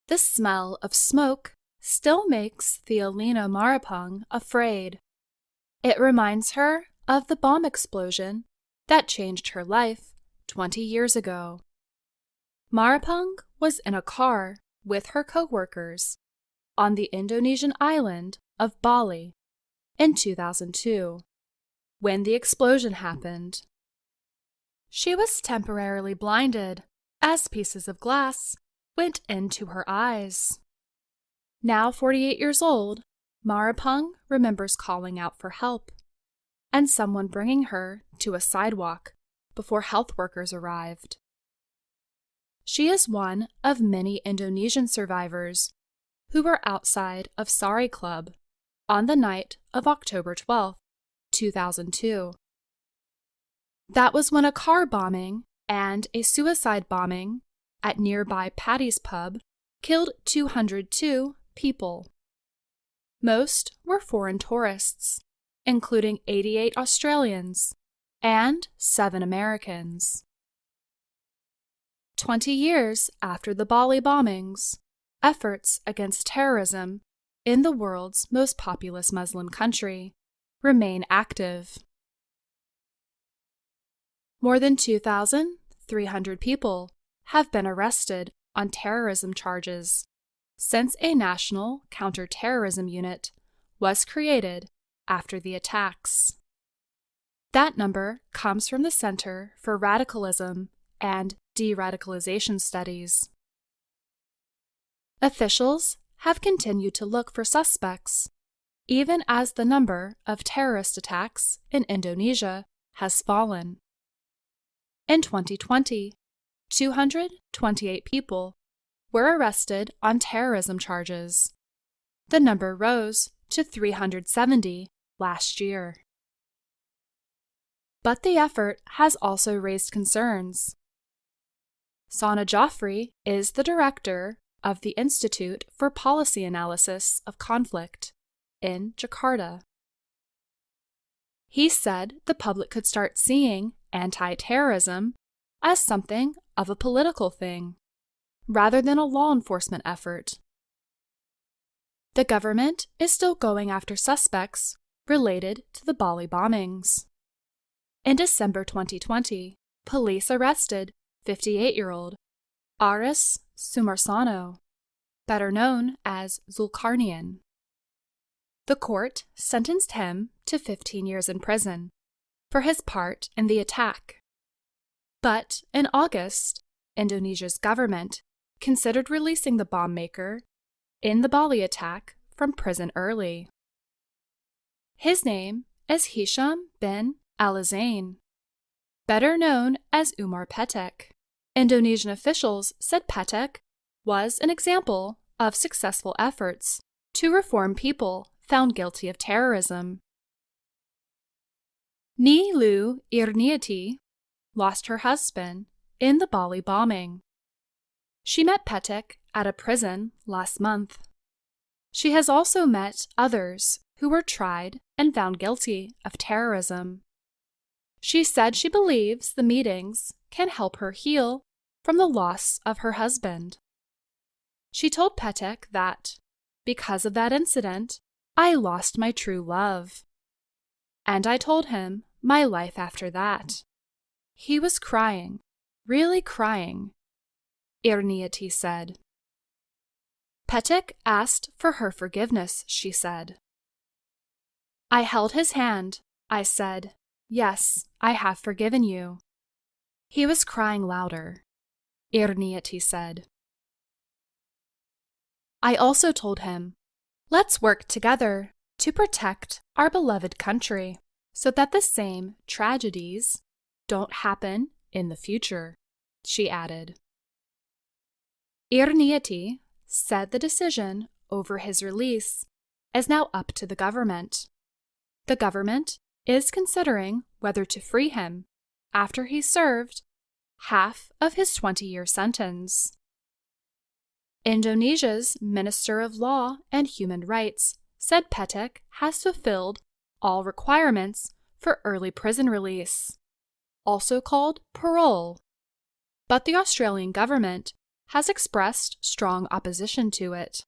The smell of smoke still makes Theolina Maripong afraid. It reminds her of the bomb explosion that changed her life 20 years ago. Maripong was in a car with her co-workers on the Indonesian island of Bali in 2002 when the explosion happened. She was temporarily blinded as pieces of glass went into her eyes. Now 48 years old, Maripong remembers calling out for help and someone bringing her to a sidewalk before health workers arrived. She is one of many Indonesian survivors who were outside of Sari Club on the night of October 12, 2002. That was when a car bombing and a suicide bombing at nearby Paddy's Pub killed 202 people. Most were foreign tourists, including 88 Australians and 7 Americans. 20 years after the Bali bombings, efforts against terrorism in the world's most populous Muslim country remain active. More than 2,300 people have been arrested on terrorism charges since a national counterterrorism unit was created after the attacks. That number comes from the Center for Radicalism and De-Radicalization Studies. Officials have continued to look for suspects, even as the number of terrorist attacks in Indonesia has fallen. In 2020, 228 people were arrested on terrorism charges. The number rose to 370 last year. But the effort has also raised concerns. Sana Joffrey is the director of the Institute for Policy Analysis of Conflict in Jakarta. He said the public could start seeing anti-terrorism as something of a political thing, rather than a law enforcement effort. The government is still going after suspects related to the Bali bombings. In December 2020, police arrested 58-year-old Aris Sumarsono, better known as Zulkarnain. The court sentenced him to 15 years in prison for his part in the attack. But in August, Indonesia's government considered releasing the bomb maker in the Bali attack from prison early. His name is Hisham bin Alizain, better known as Umar Petek. Indonesian officials said Petek was an example of successful efforts to reform people found guilty of terrorism. Nilu Irniati lost her husband in the Bali bombing. She met Petek at a prison last month. She has also met others who were tried and found guilty of terrorism. She said she believes the meetings can help her heal from the loss of her husband. She told Petek that, because of that incident, I lost my true love. And I told him my life after that. He was crying, really crying, Irniati said. Petek asked for her forgiveness, she said. I held his hand. I said, yes, I have forgiven you. He was crying louder, Irniati said. I also told him, let's work together to protect our beloved country so that the same tragedies don't happen in the future, she added. Irniati said the decision over his release is now up to the government. The government is considering whether to free him after he served half of his 20-year sentence. Indonesia's Minister of Law and Human Rights said Petek has fulfilled all requirements for early prison release, also called parole. But the Australian government has expressed strong opposition to it.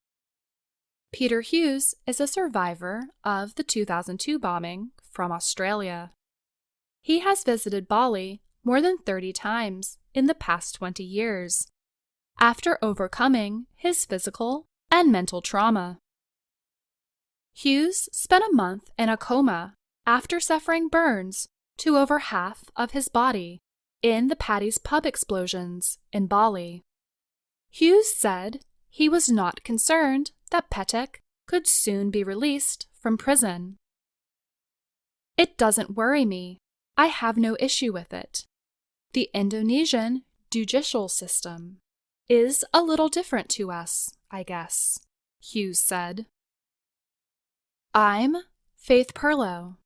Peter Hughes is a survivor of the 2002 bombing from Australia. He has visited Bali more than 30 times in the past 20 years, after overcoming his physical and mental trauma. Hughes spent a month in a coma after suffering burns to over half of his body in the Paddy's pub explosions in Bali. Hughes said he was not concerned that Petek could soon be released from prison. "It doesn't worry me. I have no issue with it. The Indonesian judicial system is a little different to us, I guess," Hughes said. I'm Faith Perlow.